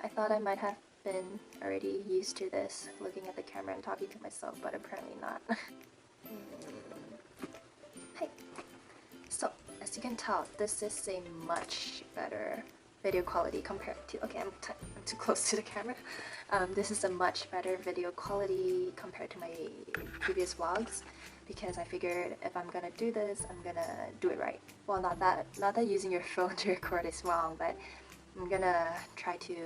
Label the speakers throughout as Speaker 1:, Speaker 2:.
Speaker 1: I thought I might have been already used to this, looking at the camera and talking to myself, but apparently not. Hey! So, as you can tell, this is a much better video quality compared to... Okay, I'm too close to the camera. This is a much better video quality compared to my previous vlogs, because I figured if I'm gonna do this, I'm gonna do it right. Well, not that using your phone to record is wrong, but I'm gonna try to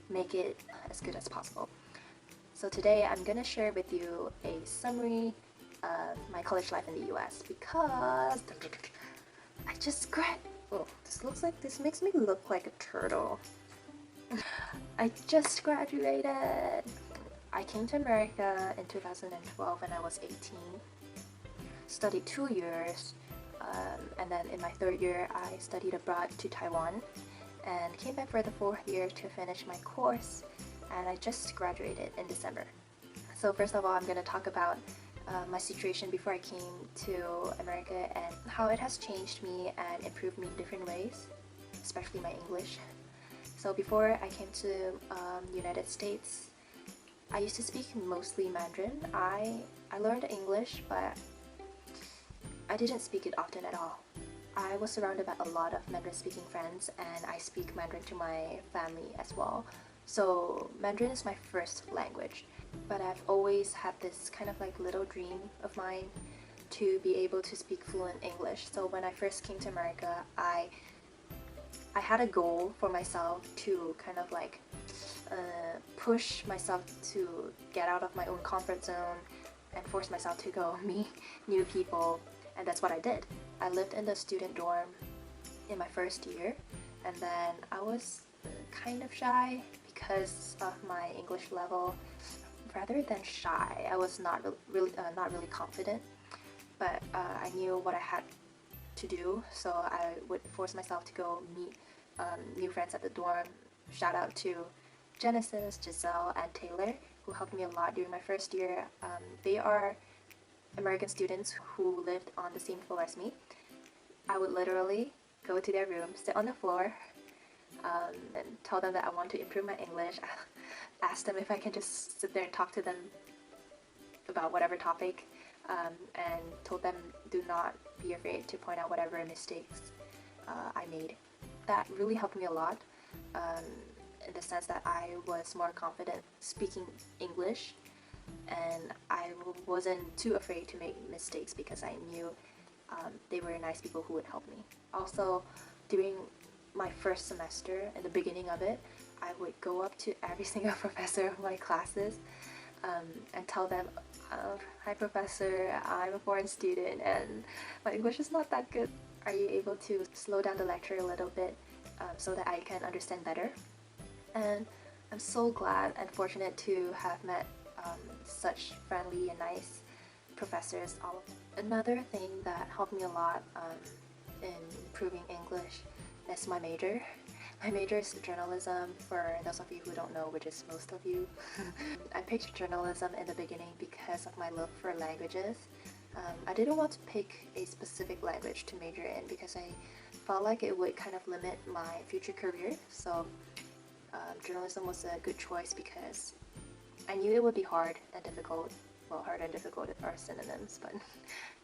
Speaker 1: make it as good as possible. So today I'm gonna share with you a summary of my college life in the US, because I just oh, this makes me look like a turtle. I just graduated. I came to America in 2012 when I was 18. Studied 2 years, and then in my 3rd year I studied abroad to Taiwan and came back for the 4th year to finish my course, and I just graduated in December. So first of all, I'm going to talk about my situation before I came to America and how it has changed me and improved me in different ways, especially my English. So before I came to United States, I used to speak mostly Mandarin. I learned English, but I didn't speak it often at all. I was surrounded by a lot of Mandarin speaking friends, and I speak Mandarin to my family as well. So Mandarin is my first language, but I've always had this kind of like little dream of mine to be able to speak fluent English. So when I first came to America, I had a goal for myself to kind of like push myself to get out of my own comfort zone and force myself to go meet new people, and that's what I did. I lived in the student dorm in my first year, and then I was kind of shy because of my English level. Rather than shy, I was not really confident, but I knew what I had to do, so I would force myself to go meet new friends at the dorm. Shout out to Genesis, Giselle, and Taylor, who helped me a lot during my first year. They are American students who lived on the same floor as me. I would literally go to their room, sit on the floor, and tell them that I want to improve my English. Ask them if I can just sit there and talk to them about whatever topic, and told them do not be afraid to point out whatever mistakes I made. That really helped me a lot, in the sense that I was more confident speaking English, and I wasn't too afraid to make mistakes because I knew they were nice people who would help me. Also, during my first semester, in the beginning of it, I would go up to every single professor of my classes and tell them, hi professor, I'm a foreign student and my English is not that good. Are you able to slow down the lecture a little bit so that I can understand better? And I'm so glad and fortunate to have met such friendly and nice professors. Another thing that helped me a lot in improving English is my major. My major is journalism, for those of you who don't know, which is most of you. I picked journalism in the beginning because of my love for languages. I didn't want to pick a specific language to major in because I felt like it would kind of limit my future career. So journalism was a good choice because I knew it would be hard and difficult. Well, hard and difficult are synonyms, but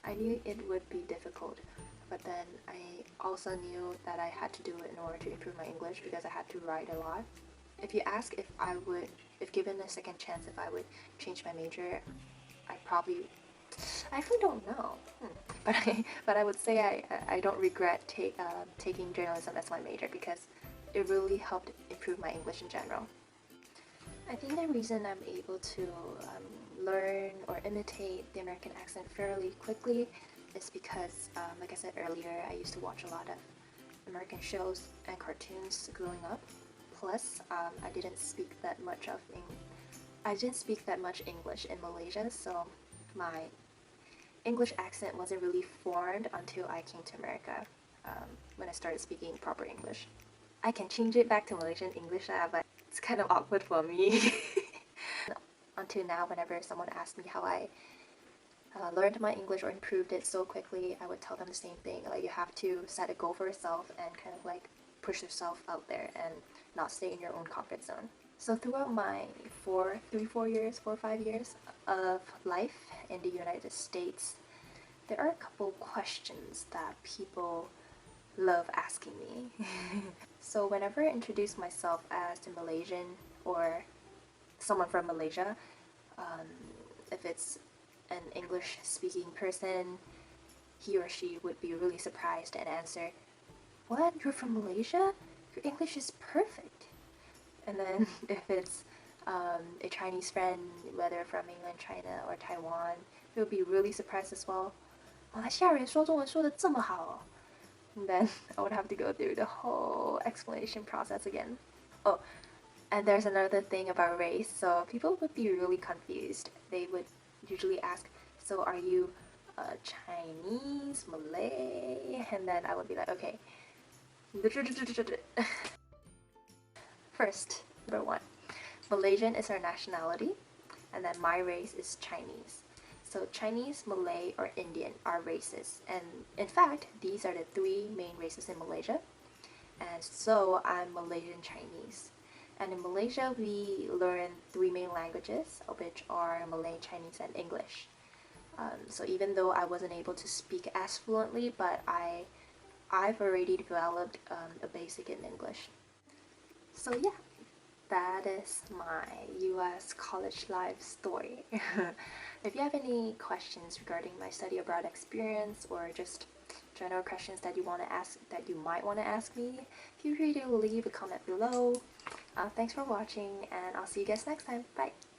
Speaker 1: I knew it would be difficult. But then I also knew that I had to do it in order to improve my English because I had to write a lot. If you ask if given a second chance, if I would change my major, I actually don't know. But I would say I don't regret taking journalism as my major because it really helped improve my English in general. I think the reason I'm able to learn or imitate the American accent fairly quickly is because, like I said earlier, I used to watch a lot of American shows and cartoons growing up. Plus, I didn't speak that much English in Malaysia, so my English accent wasn't really formed until I came to America, when I started speaking proper English. I can change it back to Malaysian English, but it's kind of awkward for me. Until now, whenever someone asks me how I learned my English or improved it so quickly, I would tell them the same thing. Like, you have to set a goal for yourself and kind of like push yourself out there and not stay in your own comfort zone. So throughout my 4 or 5 years of life in the United States, there are a couple questions that people love asking me. So whenever I introduce myself as a Malaysian or someone from Malaysia, if it's an English speaking person, he or she would be really surprised and answer, "What? You're from Malaysia? Your English is perfect." And then if it's a Chinese friend, whether from England, China, or Taiwan, they would be really surprised as well. 马来西亚人说中文说得这么好哦。And then I would have to go through the whole explanation process again. Oh, and there's another thing about race. So people would be really confused. They would usually ask, "So are you Chinese, Malay?" And then I would be like, okay. First, number 1, Malaysian is our nationality, and then my race is Chinese. So Chinese, Malay, or Indian are races, and in fact, these are the 3 main races in Malaysia. And so I'm Malaysian Chinese. And in Malaysia, we learn 3 main languages, which are Malay, Chinese, and English. So even though I wasn't able to speak as fluently, but I've already developed a basic in English. So yeah, that is my US college life story. If you have any questions regarding my study abroad experience or just general questions that you might want to ask me, feel free to leave a comment below. Thanks for watching, and I'll see you guys next time. Bye!